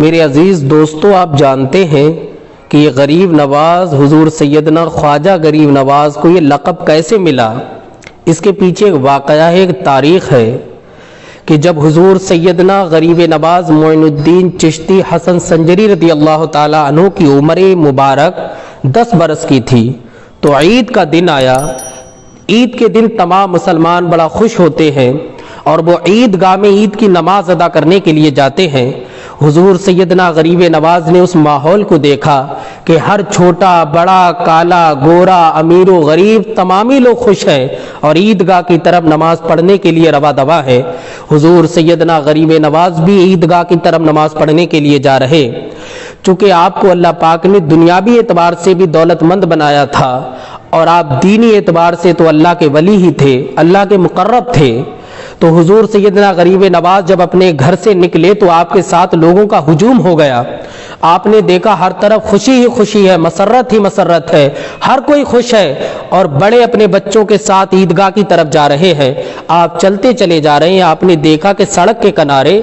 میرے عزیز دوستو، آپ جانتے ہیں کہ یہ غریب نواز حضور سیدنا خواجہ غریب نواز کو یہ لقب کیسے ملا؟ اس کے پیچھے ایک واقعہ ہے، ایک تاریخ ہے کہ جب حضور سیدنا غریب نواز معین الدین چشتی حسن سنجری رضی اللہ تعالی عنہ کی عمر مبارک 10 برس کی تھی تو عید کا دن آیا۔ عید کے دن تمام مسلمان بڑا خوش ہوتے ہیں اور وہ عید گاہ میں عید کی نماز ادا کرنے کے لیے جاتے ہیں۔ حضور سیدنا غریب نواز نے اس ماحول کو دیکھا کہ ہر چھوٹا بڑا کالا گورا امیر و غریب تمامی لوگ خوش ہیں اور عیدگاہ کی طرف نماز پڑھنے کے لیے روا دوا ہے۔ حضور سیدنا غریب نواز بھی عیدگاہ کی طرف نماز پڑھنے کے لیے جا رہے۔ چونکہ آپ کو اللہ پاک نے دنیاوی اعتبار سے بھی دولت مند بنایا تھا اور آپ دینی اعتبار سے تو اللہ کے ولی ہی تھے، اللہ کے مقرب تھے، تو حضور سیدنا غریب نواز جب اپنے گھر سے نکلے تو آپ کے ساتھ لوگوں کا ہجوم ہو گیا۔ آپ نے دیکھا ہر طرف خوشی ہی خوشی ہے، مسرت ہی مسرت ہے، ہر کوئی خوش ہے اور بڑے اپنے بچوں کے ساتھ عیدگاہ کی طرف جا رہے ہیں۔ آپ چلتے چلے جا رہے ہیں، آپ نے دیکھا کہ سڑک کے کنارے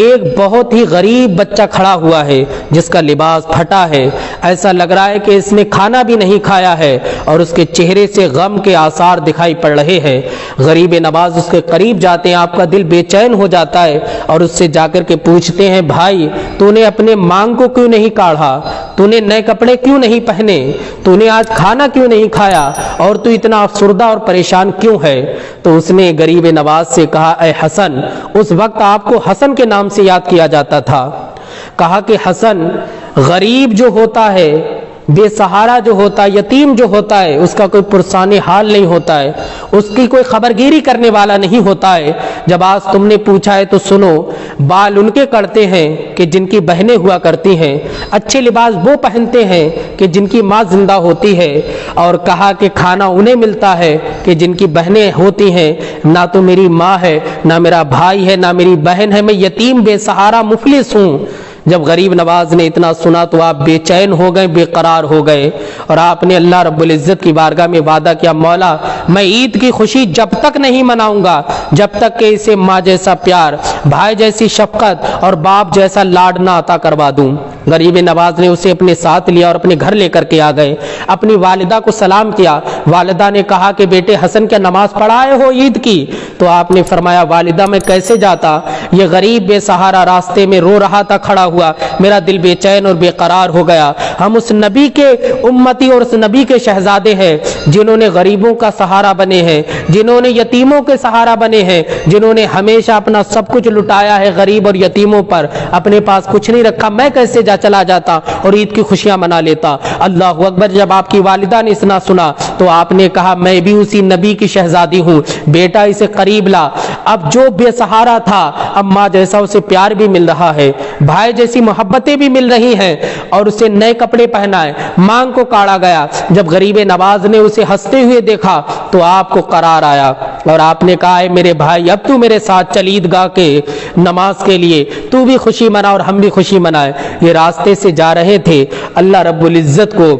ایک بہت ہی غریب بچہ کھڑا ہوا ہے جس کا لباس پھٹا ہے، ایسا لگ رہا ہے کہ اس نے کھانا بھی نہیں کھایا ہے اور اس کے چہرے سے غم کے آثار دکھائی پڑ رہے ہیں۔ غریب نواز اس کے قریب جاتے ہیں، آپ کا دل بے چین ہو جاتا ہے اور اس سے جا کر کے پوچھتے ہیں، بھائی تو نے اپنے مانگ کو کیوں نہیں کاڑھا؟ تو نے نئے کپڑے کیوں نہیں پہنے؟ تو نے آج کھانا کیوں نہیں کھایا اور تو اتنا افسردہ اور پریشان کیوں ہے؟ تو اس نے غریب نواز سے کہا، اے حسن، اس وقت آپ کو حسن کے نام سے یاد کیا جاتا تھا۔ کہا کہ حسن، غریب جو ہوتا ہے، بے سہارا جو ہوتا ہے، یتیم جو ہوتا ہے، اس کا کوئی پرسان حال نہیں ہوتا ہے، اس کی کوئی خبرگیری کرنے والا نہیں ہوتا ہے۔ جب آج تم نے پوچھا ہے تو سنو، بال ان کے کرتے ہیں کہ جن کی بہنیں ہوا کرتی ہیں، اچھے لباس وہ پہنتے ہیں کہ جن کی ماں زندہ ہوتی ہے، اور کہا کہ کھانا انہیں ملتا ہے کہ جن کی بہنیں ہوتی ہیں، نہ تو میری ماں ہے، نہ میرا بھائی ہے، نہ میری بہن ہے، میں یتیم بے سہارا مفلس ہوں۔ جب غریب نواز نے اتنا سنا تو آپ بے چین ہو گئے، بے قرار ہو گئے اور آپ نے اللہ رب العزت کی بارگاہ میں وعدہ کیا، مولا میں عید کی خوشی جب تک نہیں مناؤں گا جب تک کہ اسے ماں جیسا پیار، بھائی جیسی شفقت اور باپ جیسا لاڈ نہ عطا کروا دوں۔ غریب نواز نے اسے اپنے ساتھ لیا اور اپنے گھر لے کر کے آ گئے، اپنی والدہ کو سلام کیا۔ والدہ نے کہا کہ بیٹے حسن کیا نماز پڑھائے ہو عید کی؟ تو آپ نے فرمایا، والدہ میں کیسے جاتا، یہ غریب بے سہارا راستے میں رو رہا تھا کھڑا ہوا، میرا دل بے چین اور بے قرار ہو گیا۔ ہم اس نبی کے امتی اور اس نبی کے شہزادے ہیں جنہوں نے غریبوں کا سہارا بنے ہیں، جنہوں نے یتیموں کے سہارا بنے ہیں، جنہوں نے ہمیشہ اپنا سب کچھ لٹایا ہے غریب اور یتیموں پر، اپنے پاس کچھ نہیں رکھا۔ میں کیسے چلا جاتا اور عید کی خوشیاں منا لیتا؟ اللہ اکبر۔ جب آپ کی والدہ نے اتنا سنا تو آپ نے کہا، میں بھی اسی نبی کی شہزادی ہوں، بیٹا اسے قریب لا۔ اب جو بے سہارا تھا اب ماں جیسا اسے پیار بھی مل رہا ہے، بھائی جیسی محبتیں بھی مل رہی ہیں اور اسے نئے کپڑے پہنائے، مانگ کو کاڑا گیا۔ جب غریب نواز نے اسے ہنستے ہوئے دیکھا تو آپ کو قرار آیا اور آپ نے کہا، اے میرے بھائی اب تو میرے ساتھ چل عیدگاہ کے نماز کے لیے، تو بھی خوشی منا اور ہم بھی خوشی منائے۔ یہ راستے سے جا رہے تھے، اللہ رب العزت کو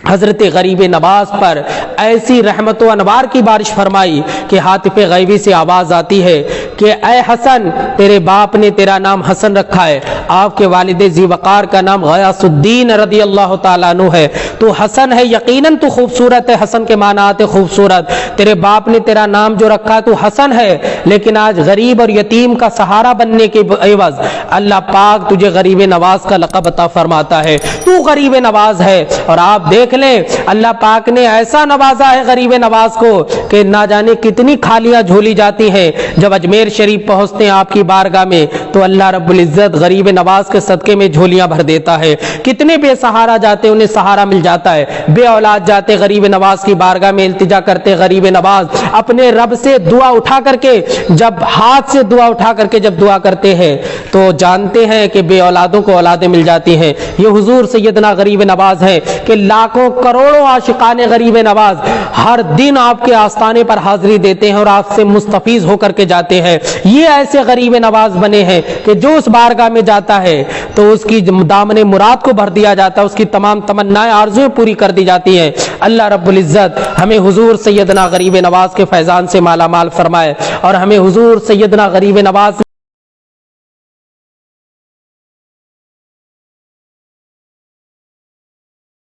حضرت غریب نواز پر ایسی رحمت و انوار کی بارش فرمائی کہ ہاتف غیبی سے آواز آتی ہے کہ اے حسن، تیرے باپ نے تیرا نام حسن رکھا ہے، آپ کے والد ذی وقار کا نام غیاث الدین رضی اللہ تعالیٰ عنہ ہے، تو حسن ہے، یقیناً تو خوبصورت ہے، حسن کے معنی آتے خوبصورت، تیرے باپ نے تیرا نام جو رکھا ہے تو حسن ہے، لیکن آج غریب اور یتیم کا سہارا بننے کے عوض اللہ پاک تجھے غریب نواز کا لقب عطا فرماتا ہے، تو غریب نواز ہے۔ اور آپ دیکھ لیں اللہ پاک نے ایسا نوازا ہے غریب نواز کو کہ نہ جانے کتنی کھالیاں جھولی جاتی ہیں۔ جب اجمیر شریف پہنچتے ہیں آپ کی بارگاہ میں تو اللہ رب العزت غریب نواز کے صدقے میں جھولیاں بھر دیتا ہے۔ کتنے بے سہارا جاتے انہیں سہارا مل جاتا ہے، بے اولاد جاتے غریب نواز کی بارگاہ میں التجا کرتے، غریب نواز اپنے رب سے دعا اٹھا کر کے، جب ہاتھ سے دعا اٹھا کر کے جب دعا کرتے ہیں تو جانتے ہیں کہ بے اولادوں کو اولادیں مل جاتی ہیں۔ یہ حضور سیدنا غریب نواز ہے کہ لاکھوں کروڑوں عاشقان غریب نواز ہر دن آپ کے آستانے پر حاضری دیتے ہیں اور آپ سے مستفیض ہو کر کے جاتے ہیں۔ یہ ایسے غریب نواز بنے ہیں کہ جو اس بارگاہ میں جاتا ہے تو اس کی دامن مراد کو بھر دیا جاتا ہے، اس کی تمام تمنائیں آرزویں پوری کر دی جاتی ہیں۔ اللہ رب العزت ہمیں حضور سیدنا غریب نواز کے فیضان سے مالا مال فرمائے اور ہمیں حضور سیدنا غریب نواز